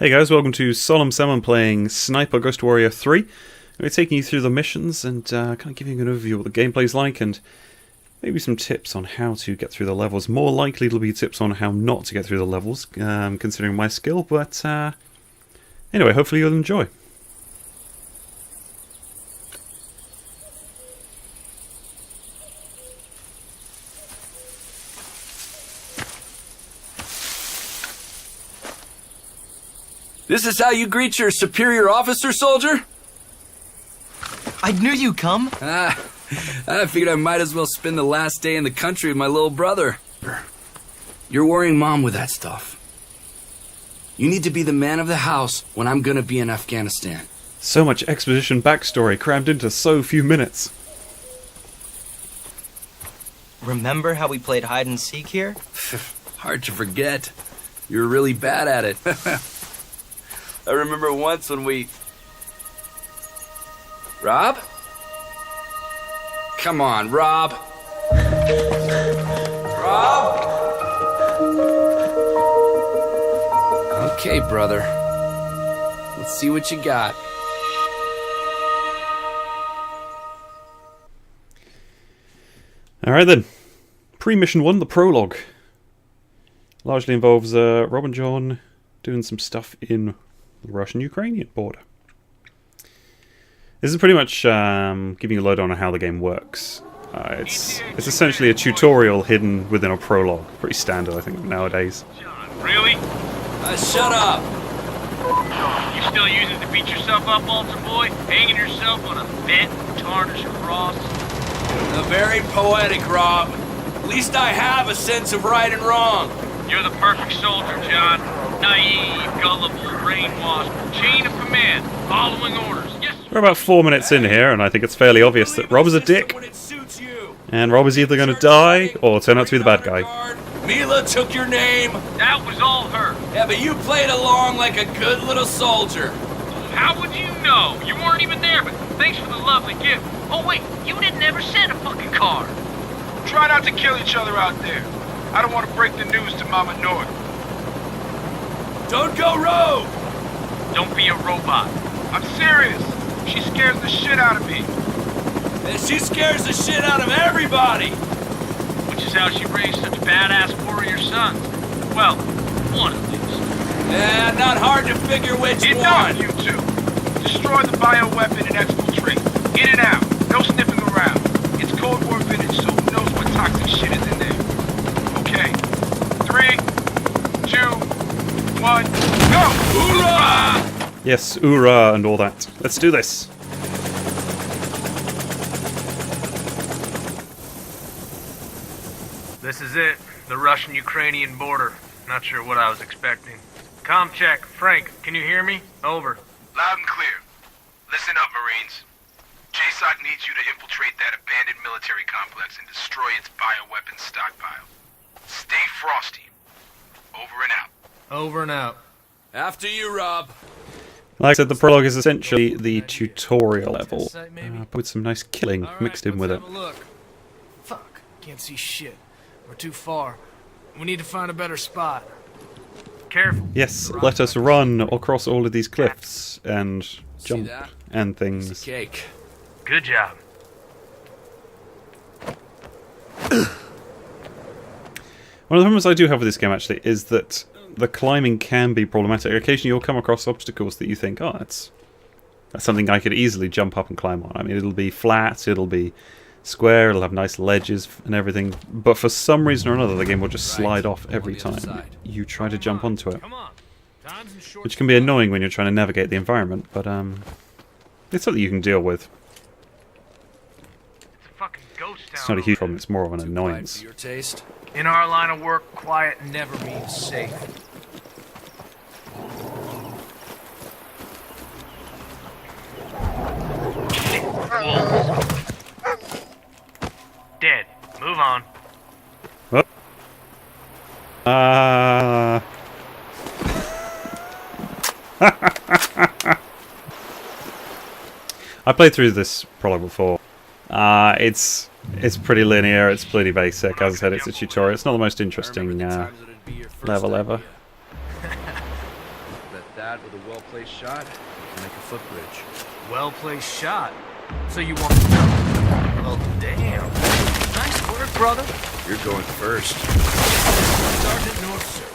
Hey guys, welcome to Solemn Salmon playing Sniper Ghost Warrior 3. We're taking you through the missions and kind of giving you an overview of what the gameplay's like and maybe some tips on how to get through the levels. More likely it'll be tips on how not to get through the levels, considering my skill, but anyway, hopefully you'll enjoy. This is how you greet your superior officer, soldier? I knew you'd come. I figured I might as well spend the last day in the country with my little brother. You're worrying Mom with that stuff. You need to be the man of the house when I'm gonna be in Afghanistan. So much exposition backstory crammed into so few minutes. Remember how we played hide and seek here? Hard to forget. You're really bad at it. I remember once when we... Rob? Come on, Rob. Rob? Okay, brother. Let's see what you got. Alright then. Pre-mission 1, the prologue. Largely involves Rob and Jon doing some stuff in the Russian-Ukrainian border. This is pretty much giving you a lowdown on how the game works. It's essentially a tutorial hidden within a prologue. Pretty standard, I think, nowadays. Jon, really? Shut up! You still using to beat yourself up, altar boy? Hanging yourself on a bent, tarnished cross? Very poetic, Rob. At least I have a sense of right and wrong. You're the perfect soldier, Jon. Naive, gullible, brainwashed, chain of command, following orders. Yes. We're about 4 minutes in here, and I think it's fairly obvious that Rob is a dick. And Rob is either going to die or turn out to be the bad guy. Mila took your name. That was all her. Yeah, but you played along like a good little soldier. How would you know? You weren't even there, but thanks for the lovely gift. Oh wait, you didn't ever send a fucking card. Try not to kill each other out there. I don't want to break the news to Mama North. Don't go rogue! Don't be a robot. I'm serious. She scares the shit out of me. And she scares the shit out of everybody! Which is how she raised such badass warrior sons. Well, one at least. Yeah, not hard to figure which Get one. down, you two. Destroy the bioweapon and exfiltrate. In and out. No sniffing around. It's code word vintage, so who knows what toxic shit is in there. Okay. 3, 2, 1, go! Hoorah! Yes, oorah and all that. Let's do this. This is it. The Russian-Ukrainian border. Not sure what I was expecting. Comm check. Frank, can you hear me? Over. Loud and clear. Listen up, Marines. JSOC needs you to infiltrate that abandoned military complex and destroy its bioweapon stockpile. Stay frosty. Over and out. Over and out. After you, Rob. Like I said, the prologue is essentially the tutorial level, with some nice killing mixed in with it. Look. Fuck. Can't see shit. We're too far. We need to find a better spot. Careful. Yes, let us run across all of these cliffs and jump and things. Cake. Good job. One of the problems I do have with this game, actually, is that the climbing can be problematic. Occasionally you'll come across obstacles that you think, oh, that's something I could easily jump up and climb on. I mean, it'll be flat, it'll be square, it'll have nice ledges and everything, but for some reason or another the game will just slide off every time you try to jump onto it. Which can be annoying when you're trying to navigate the environment, but it's something you can deal with. It's a fucking ghost town. It's not a huge problem, it's more of an annoyance. For your taste. In our line of work, quiet never means safe. Dead. Move on. Oh. I played through this prologue before. It's pretty linear, it's pretty basic. As I said, it's a tutorial. It's not the most interesting level ever. Bet that placed shot, we can make a footbridge. Well-placed shot. So you want... Oh, damn. Nice work, brother. You're going first. Sergeant North, sir.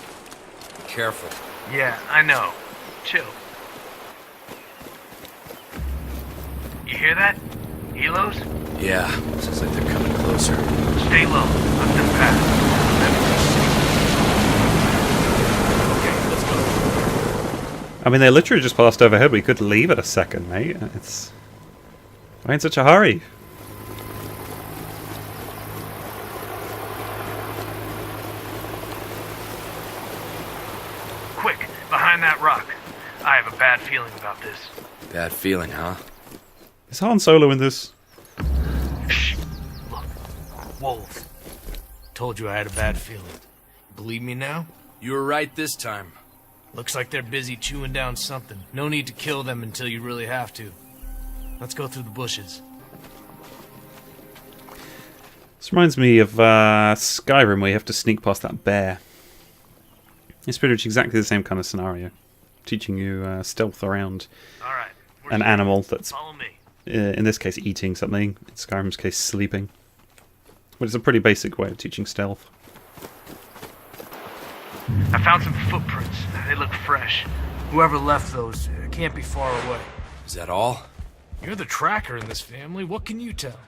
Be careful. Yeah, I know. Chill. You hear that? Helos? Yeah, sounds like they're coming closer. Stay low. Let them pass. Okay, let's go. I mean, they literally just passed overhead. We could leave it a second, mate. It's... Why in such a hurry? Quick, behind that rock. I have a bad feeling about this. Bad feeling, huh? Is Han Solo in this? Shh. Look. Wolves. Told you I had a bad feeling. Believe me now? You were right this time. Looks like they're busy chewing down something. No need to kill them until you really have to. Let's go through the bushes. This reminds me of Skyrim, where you have to sneak past that bear. It's pretty much exactly the same kind of scenario. Teaching you stealth around All right. an animal that's, Follow me. in this case, eating something. In Skyrim's case, sleeping. But it's a pretty basic way of teaching stealth. I found some footprints. They look fresh. Whoever left those can't be far away. Is that all? You're the tracker in this family. What can you tell?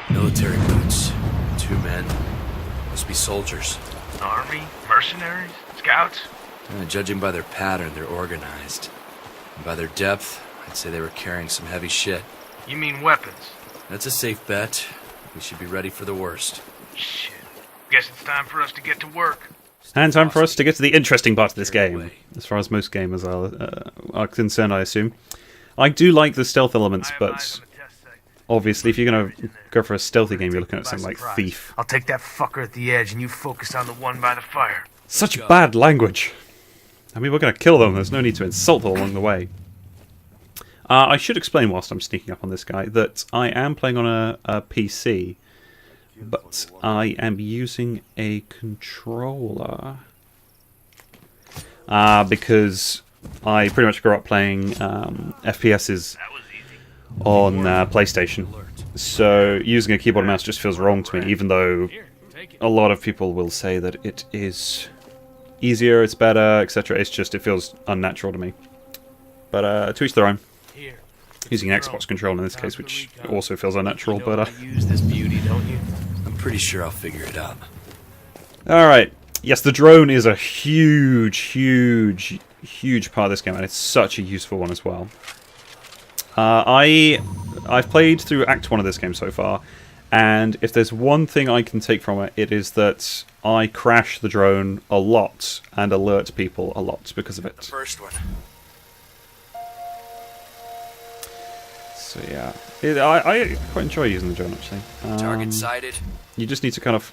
Military boots. 2 men. Must be soldiers. Army? Mercenaries? Scouts? Judging by their pattern, they're organized. And by their depth, I'd say they were carrying some heavy shit. You mean weapons? That's a safe bet. We should be ready for the worst. Shit. Guess it's time for us to get to work. And time for us to get to the interesting part of this game. As far as most gamers are concerned, I assume. I do like the stealth elements, but obviously if you're going to go for a stealthy game, you're looking at something like Thief. I'll take that fucker at the edge and you focus on the one by the fire. Such bad language. I mean, we're going to kill them. There's no need to insult them along the way. I should explain whilst I'm sneaking up on this guy that I am playing on a PC, but I am using a controller. Because I pretty much grew up playing FPSs on PlayStation. So using a keyboard and mouse just feels wrong to me, even though a lot of people will say that it is easier, it's better, etc. It's just, it feels unnatural to me. But to each their own. Using an Xbox controller in this case, which also feels unnatural, but use this beauty, don't you? I'm pretty sure I'll figure it out. Alright. Yes, the drone is a huge part of this game, and it's such a useful one as well. I've played through Act 1 of this game so far, and if there's one thing I can take from it, it is that I crash the drone a lot and alert people a lot because of The it. first one. So yeah, I quite enjoy using the drone actually. Target sighted. You just need to kind of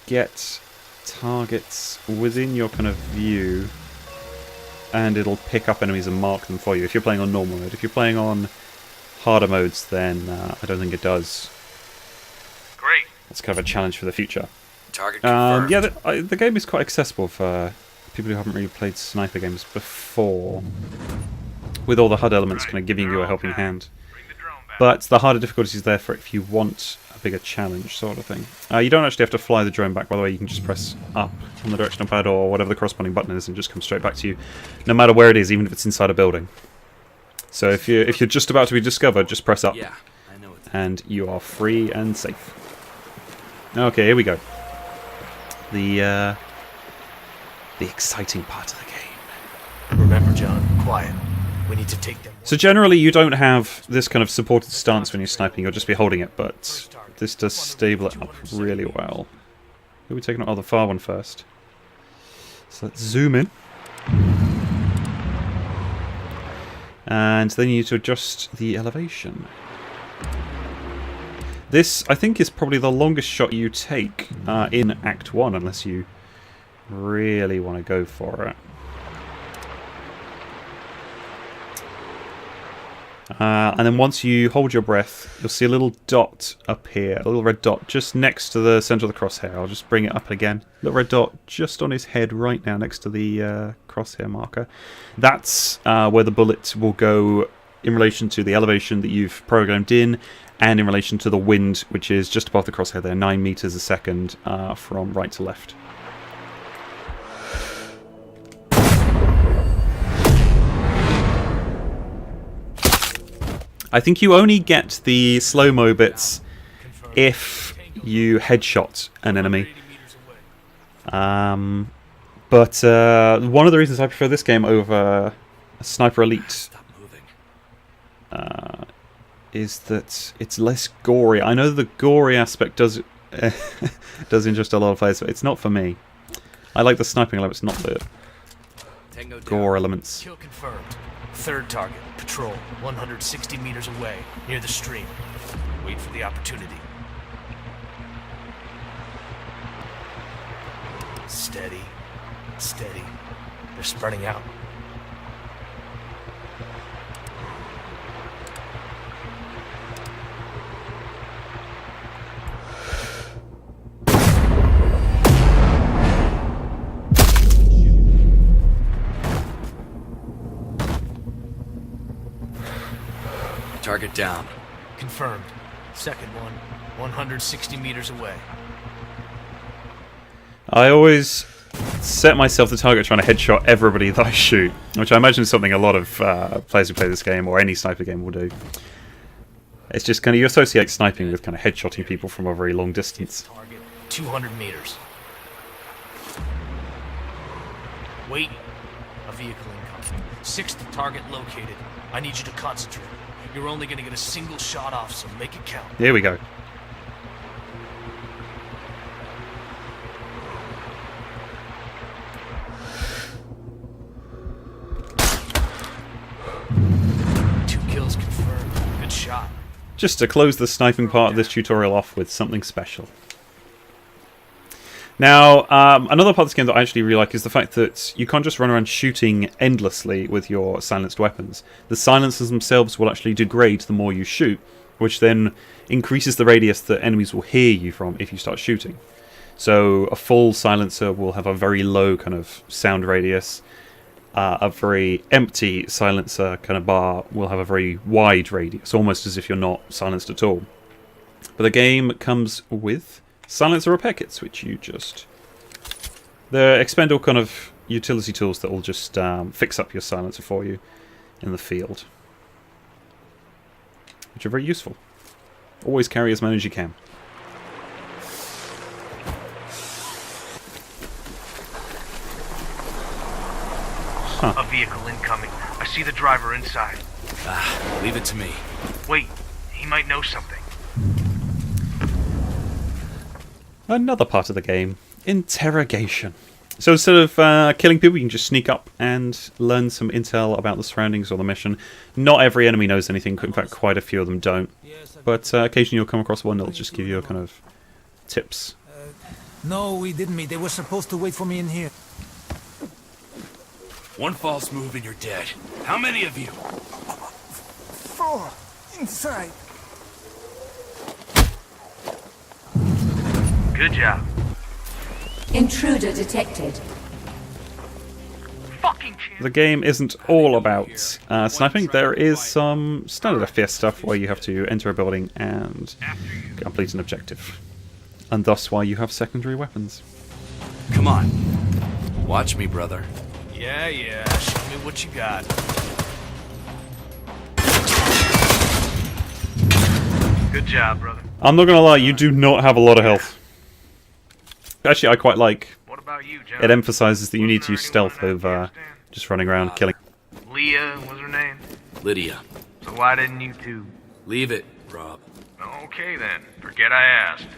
get targets within your kind of view, and it'll pick up enemies and mark them for you if you're playing on normal mode. If you're playing on harder modes, then I don't think it does. Great. That's kind of a challenge for the future. Target confirmed. Yeah, the game is quite accessible for people who haven't really played sniper games before, with all the HUD elements kind of giving you a helping hand. But the harder difficulty is there for if you want a bigger challenge, sort of thing. You don't actually have to fly the drone back, by the way. You can just press up on the directional pad or whatever the corresponding button is and just come straight back to you, no matter where it is, even if it's inside a building. So if you're just about to be discovered, just press up, Yeah, I know what and you are free and safe. Okay, here we go. The exciting part of the game. Remember, John, quiet. We need to take them. So generally you don't have this kind of supported stance when you're sniping, you'll just be holding it, but this does stable it up really well. Who are we taking out? Oh, the far one first. So let's zoom in. And then you need to adjust the elevation. This, I think, is probably the longest shot you take in Act 1, unless you really want to go for it. And then once you hold your breath, you'll see a little dot appear, a little red dot just next to the centre of the crosshair. I'll just bring it up again. Little red dot just on his head right now next to the crosshair marker. That's where the bullet will go in relation to the elevation that you've programmed in, and in relation to the wind, which is just above the crosshair there, 9 meters a second from right to left. I think you only get the slow-mo bits if you headshot an enemy. But one of the reasons I prefer this game over Sniper Elite is that it's less gory. I know the gory aspect does does interest a lot of players, but it's not for me. I like the sniping elements, not the gore elements. Kill confirmed. Third target, patrol, 160 meters away, near the stream. Wait for the opportunity. Steady, steady. They're spreading out. Target down. Confirmed. Second one, 160 meters away. I always set myself the target trying to headshot everybody that I shoot, which I imagine is something a lot of players who play this game, or any sniper game, will do. It's just kind of, you associate sniping with kind of headshotting people from a very long distance. Target, 200 meters. Wait. A vehicle incoming. Sixth target located. I need you to concentrate. You're only going to get a single shot off, so make it count. Here we go. Two kills confirmed. Good shot. Just to close the sniping part of this tutorial off with something special. Now, another part of this game that I actually really like is the fact that you can't just run around shooting endlessly with your silenced weapons. The silencers themselves will actually degrade the more you shoot, which then increases the radius that enemies will hear you from if you start shooting. So a full silencer will have a very low kind of sound radius. A very empty silencer kind of bar will have a very wide radius, almost as if you're not silenced at all. But the game comes with silencer repair kits, which you just... They're expendable kind of utility tools that will just fix up your silencer for you in the field, which are very useful. Always carry as many as you can. Huh. A vehicle incoming. I see the driver inside. Leave it to me. Wait, he might know something. Another part of the game, Interrogation. So instead of killing people, you can just sneak up and learn some intel about the surroundings or the mission. Not every enemy knows anything, in fact quite a few of them don't. But occasionally you'll come across one that'll just give you a kind of tips. No, we didn't meet. They were supposed to wait for me in here. One false move and you're dead. How many of you? 4 inside. Good job. Intruder detected. Fucking champ. The game isn't all about sniping. There is some standard FPS stuff where you have to enter a building and complete an objective. And thus why you have secondary weapons. Come on. Watch me, brother. Yeah, show me what you got. Good job, brother. I'm not gonna lie, you do not have a lot of health. Actually, I quite like. What about you, John? It emphasizes that you need to use stealth over just running around killing. Leah was her name? Lydia. So why didn't you two? Leave it, Rob. Okay then. Forget I asked.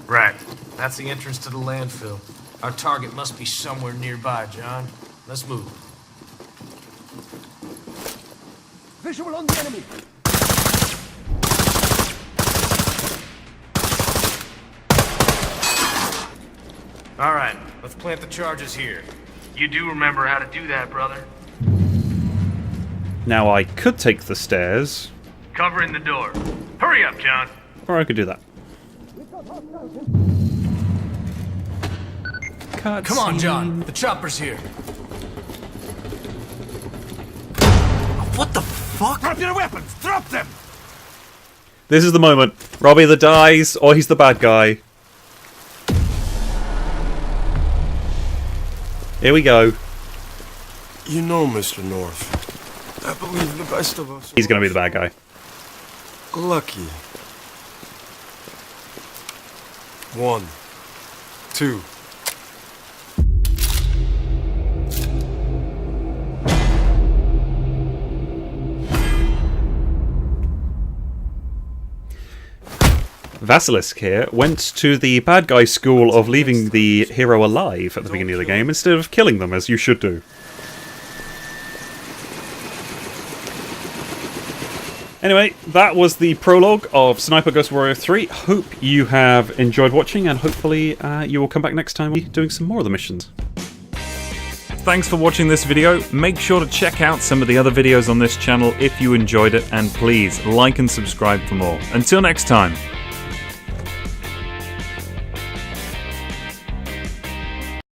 Right. That's the entrance to the landfill. Our target must be somewhere nearby, John. Let's move. Visual on the enemy. All right, let's plant the charges here. You do remember how to do that, brother? Now I could take the stairs, Covering the door. Hurry up, John. or I could do that. Come on, John. The chopper's here. What the fuck? Drop your weapons! Drop them! This is the moment. Robbie either dies, or he's the bad guy. Here we go. You know, Mr. North, I believe the best of us. He's going to be the bad guy. Lucky. 1, 2. Vasilisk here went to the bad guy school of leaving the hero alive at the beginning of the game instead of killing them, as you should do. Anyway, that was the prologue of Sniper Ghost Warrior 3. Hope you have enjoyed watching, and hopefully you will come back next time doing some more of the missions. Thanks for watching this video. Make sure to check out some of the other videos on this channel if you enjoyed it, and please like and subscribe for more. Until next time.